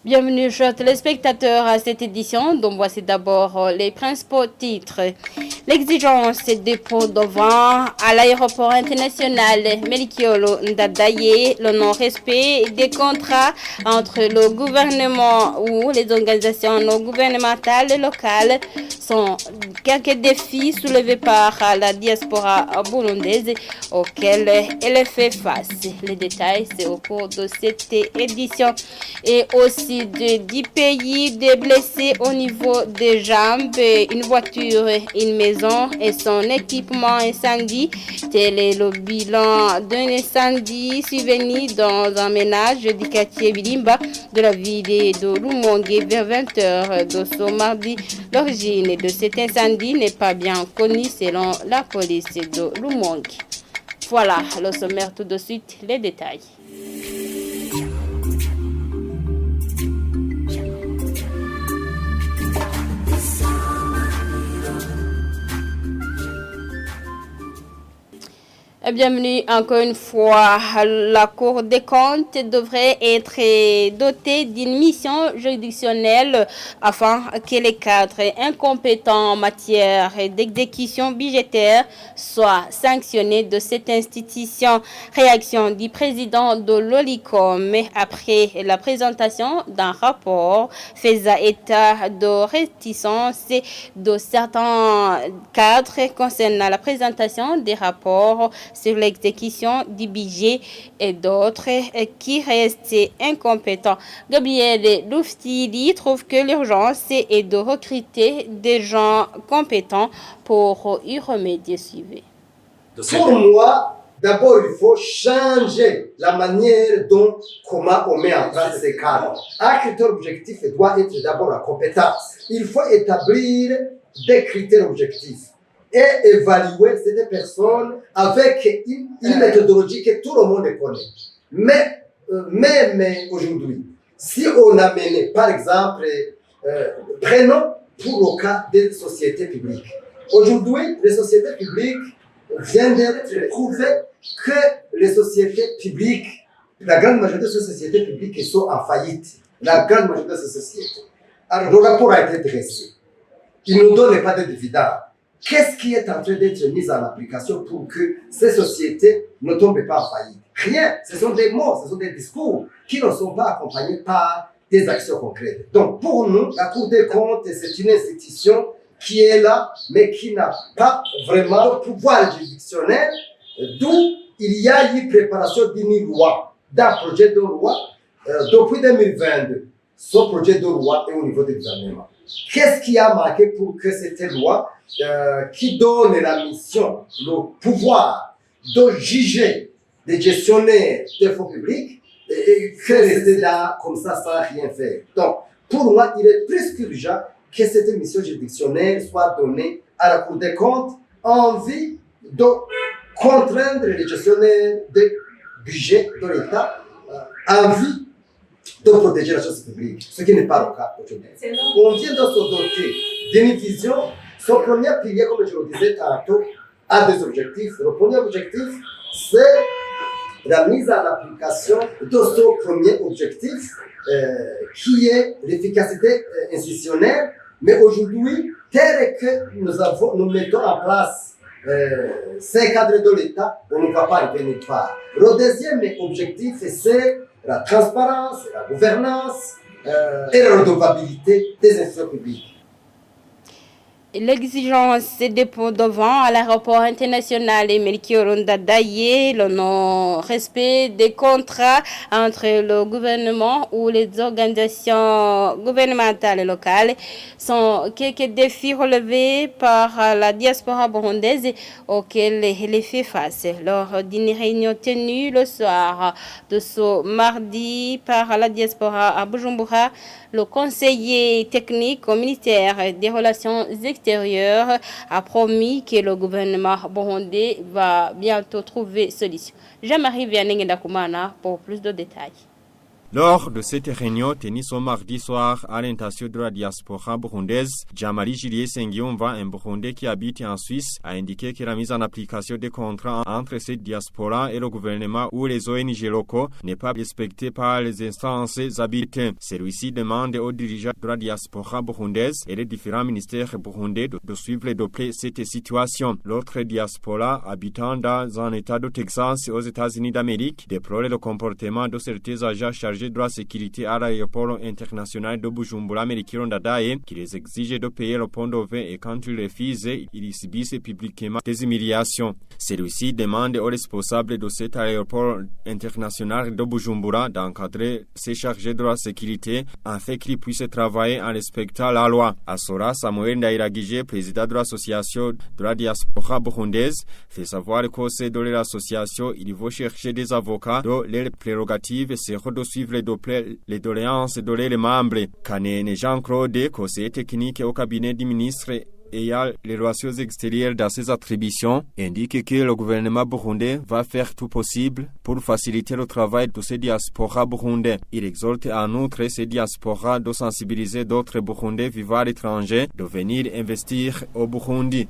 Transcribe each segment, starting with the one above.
Bienvenue, chers téléspectateurs, à cette édition dont voici d'abord les principaux titres. L'exigence des dépôts devant à l'aéroport international Melchiolo Ndadaye, le non-respect des contrats entre le gouvernement ou les organisations non gouvernementales locales sont quelques défis soulevés par la diaspora burundaise auxquels elle fait face. Les détails, c'est au cours de cette édition. Et aussi de 10 pays, des blessés au niveau des jambes, une voiture, une maison et son équipement incendie. Tel est le bilan d'un incendie survenu dans un ménage du quartier Bilimba de la ville de Lumongue vers 20h de ce mardi. L'origine de cet incendie n'est pas bien connue selon la police de Lumongue. Voilà le sommaire, tout de suite les détails. Bienvenue encore une fois. La Cour des comptes devrait être dotée d'une mission juridictionnelle afin que les cadres incompétents en matière d'exécution budgétaire soient sanctionnés de cette institution. Réaction du président de l'OLICOM après la présentation d'un rapport faisant état de réticence de certains cadres concernant la présentation des rapports sur l'exécution du budget et d'autres qui restent incompétents. Gabriel Luftili trouve que l'urgence est de recruter des gens compétents pour y remédier. Suivez. Pour moi, d'abord, il faut changer la manière dont, comment on met en place ces cadres. Un critère objectif doit être d'abord la compétence. Il faut établir des critères objectifs et évaluer ces personnes avec une méthodologie que tout le monde connaît. Mais même aujourd'hui, si on a mené, par exemple, prenons pour le cas des sociétés publiques. Aujourd'hui, les sociétés publiques viennent d'être prouvé que les sociétés publiques, la grande majorité de ces sociétés publiques sont en faillite. La grande majorité de ces sociétés. Alors, le rapport a été dressé. Il ne nous donne pas de dividendes. Qu'est-ce qui est en train d'être mis en application pour que ces sociétés ne tombent pas en faillite? Rien. Ce sont des mots, ce sont des discours qui ne sont pas accompagnés par des actions concrètes. Donc, pour nous, la Cour des comptes, c'est une institution qui est là, mais qui n'a pas vraiment de pouvoir juridictionnel, d'où il y a eu préparation d'une loi, d'un projet de loi depuis 2022. Ce projet de loi est au niveau du gouvernement. Qu'est-ce qui a marqué pour que cette loi qui donne la mission, le pouvoir de juger des gestionnaires des fonds publics, et que rester là comme ça sans rien faire? Donc, pour moi, il est plus qu'urgent que cette mission juridictionnelle soit donnée à la Cour des comptes en vue de contraindre les gestionnaires des budgets de l'État en vue de protéger la chose publique, ce qui n'est pas le cas aujourd'hui. On vient de se doter d'une vision. Son premier pilier, comme je le disais tantôt, a des objectifs. Le premier objectif, c'est la mise en application de ce premier objectif qui est l'efficacité institutionnelle. Mais aujourd'hui, tel que nous mettons en place ces cadres de l'État, on ne va pas arriver nulle part. Le deuxième objectif, c'est la transparence, la gouvernance et la redevabilité des institutions publiques. L'exigence des dépôts devant à l'aéroport international Melchiolo Ndadaye, le non-respect des contrats entre le gouvernement ou les organisations gouvernementales locales sont quelques défis relevés par la diaspora burundaise auxquels elle fait face. Lors d'une réunion tenue le soir de ce mardi par la diaspora à Bujumbura, le conseiller technique au ministère des Relations extérieures a promis que le gouvernement burundais va bientôt trouver solution. Jean-Marie Vianney Ndakumana pour plus de détails. Lors de cette réunion tenue ce mardi soir à l'intention de la diaspora burundaise, Jamali Julie Sengiumva, un Burundais qui habite en Suisse, a indiqué que la mise en application des contrats entre cette diaspora et le gouvernement ou les ONG locaux n'est pas respectée par les instances habilitées. Celui-ci demande aux dirigeants de la diaspora burundaise et les différents ministères burundais de suivre et de près cette situation. L'autre diaspora habitant dans un état de Texas aux États-Unis d'Amérique déplore le comportement de certains agents chargés de la sécurité à l'aéroport international de Bujumbura Melchior Ndadaye qui les exige de payer le pont d'Ovin et quand ils refusent, ils subissent publiquement des humiliations. Celui-ci demande aux responsables de cet aéroport international de Bujumbura d'encadrer ces chargés de la sécurité afin qu'ils puissent travailler en respectant la loi. Asora Samuel Ndairagije, président de l'association de la diaspora burundaise, fait savoir qu'au sein de l'association, il faut chercher des avocats dont les prérogatives seront de suivre les doléances de les membres. Kanene Jean-Claude, conseiller technique au cabinet du ministre ayant les relations extérieures dans ses attributions, indique que le gouvernement burundais va faire tout possible pour faciliter le travail de ces diasporas burundais. Il exhorte en outre ces diasporas de sensibiliser d'autres burundais vivant à l'étranger de venir investir au Burundi.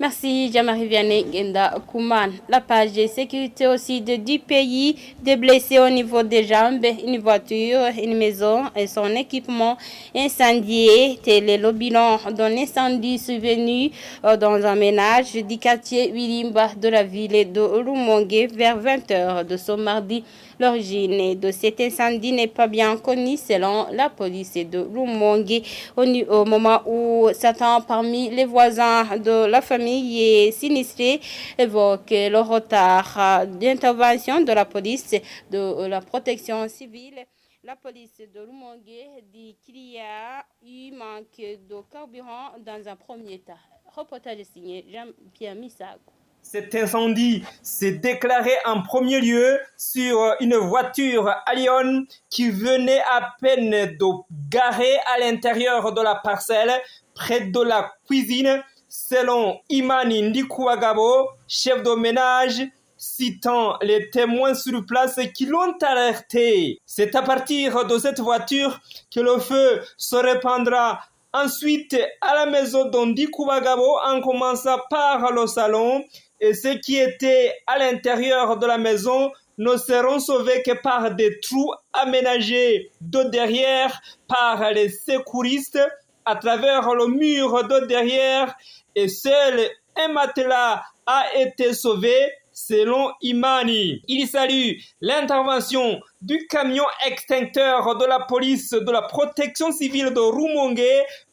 Merci Jean-Marie Vianney Genda Kouman. La page de sécurité aussi de 10 pays, des blessés au niveau des jambes, une voiture, une maison et son équipement incendié. Tel est le bilan d'un incendie survenu dans un ménage du quartier Wilimba de la ville de Rumongue vers 20h de ce mardi. L'origine de cet incendie n'est pas bien connue selon la police de Rumongue. Au moment où certains parmi les voisins de la famille est sinistré évoquent le retard d'intervention de la police de la protection civile. La police de Rumongue dit qu'il y a eu manque de carburant dans un premier temps. Reportage signé Jean-Pierre Missago. Cet incendie s'est déclaré en premier lieu sur une voiture à Lyon qui venait à peine de garer à l'intérieur de la parcelle près de la cuisine, selon Imani Ndikuagabo, chef de ménage, citant les témoins sur place qui l'ont alerté. C'est à partir de cette voiture que le feu se répandra ensuite à la maison d'Ndikuagabo en commençant par le salon. Et ceux qui étaient à l'intérieur de la maison ne seront sauvés que par des trous aménagés de derrière par les secouristes à travers le mur de derrière. Et seul un matelas a été sauvé selon Imani. Il salue l'intervention du camion extincteur de la police de la protection civile de Rumongue,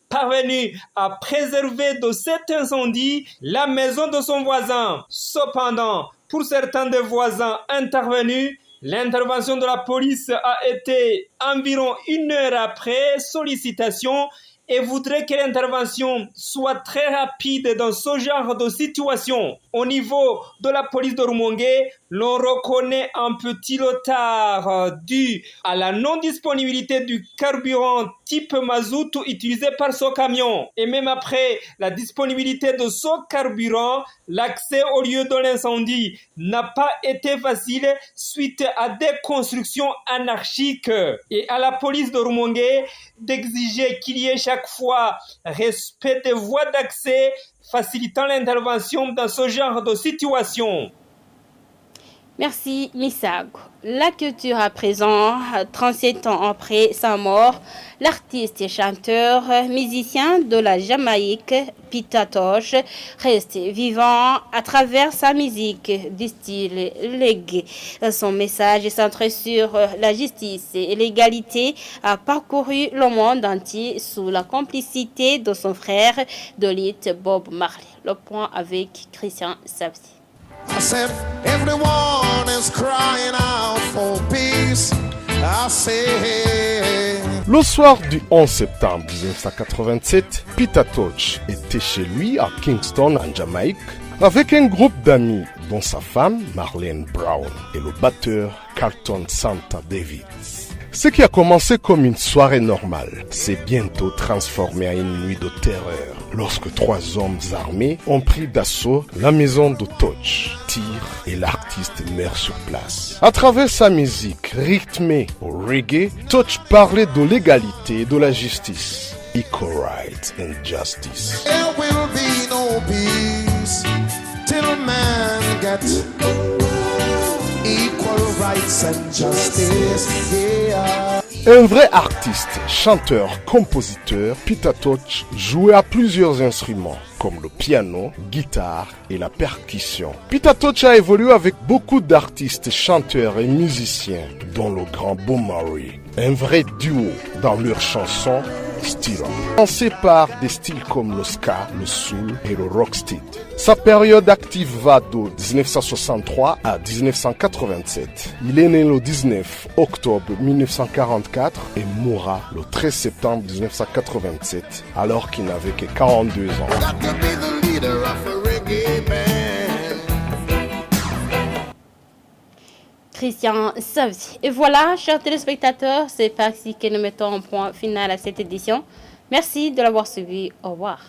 parvenu à préserver de cet incendie la maison de son voisin. Cependant, pour certains des voisins intervenus, l'intervention de la police a été environ 1 heure après sollicitation et voudrait que l'intervention soit très rapide dans ce genre de situation. Au niveau de la police de Rumongue, l'on reconnaît un petit retard dû à la non-disponibilité du carburant type mazout utilisé par ce camion. Et même après la disponibilité de ce carburant, l'accès au lieu de l'incendie n'a pas été facile suite à des constructions anarchiques. Et à la police de Rumongue d'exiger qu'il y ait chaque fois respect des voies d'accès facilitant l'intervention dans ce genre de situation. Merci Missago. La culture à présent, 37 ans après sa mort, l'artiste et chanteur, musicien de la Jamaïque, Peter Tosh, reste vivant à travers sa musique du style reggae. Son message est centré sur la justice et l'égalité, a parcouru le monde entier sous la complicité de son frère de lutte Bob Marley. Le point avec Christian Savsi. I said, everyone is crying out for peace. I say... Le soir du 11 septembre 1987, Peter Tosh était chez lui à Kingston, en Jamaïque, avec un groupe d'amis, dont sa femme, Marlene Brown, et le batteur Carlton Santa Davis. Ce qui a commencé comme une soirée normale s'est bientôt transformé en une nuit de terreur lorsque 3 hommes armés ont pris d'assaut la maison de Touch, tirent et l'artiste meurt sur place. À travers sa musique rythmée au reggae, Touch parlait de l'égalité et de la justice. Equal rights and justice. There will be no peace till man gets equal rights and justice. Yeah. Un vrai artiste, chanteur, compositeur, Peter Touch jouait à plusieurs instruments comme le piano, guitare et la percussion. Peter Touch a évolué avec beaucoup d'artistes, chanteurs et musiciens, dont le grand Bob Marley. Un vrai duo dans leurs chansons style rock. Influencé par des styles comme le ska, le soul et le rocksteady. Sa période active va de 1963 à 1987. Il est né le 19 octobre 1944 et mourra le 13 septembre 1987 alors qu'il n'avait que 42 ans. Christian Savzi. Et voilà, chers téléspectateurs, c'est parti que nous mettons un point final à cette édition. Merci de l'avoir suivi. Au revoir.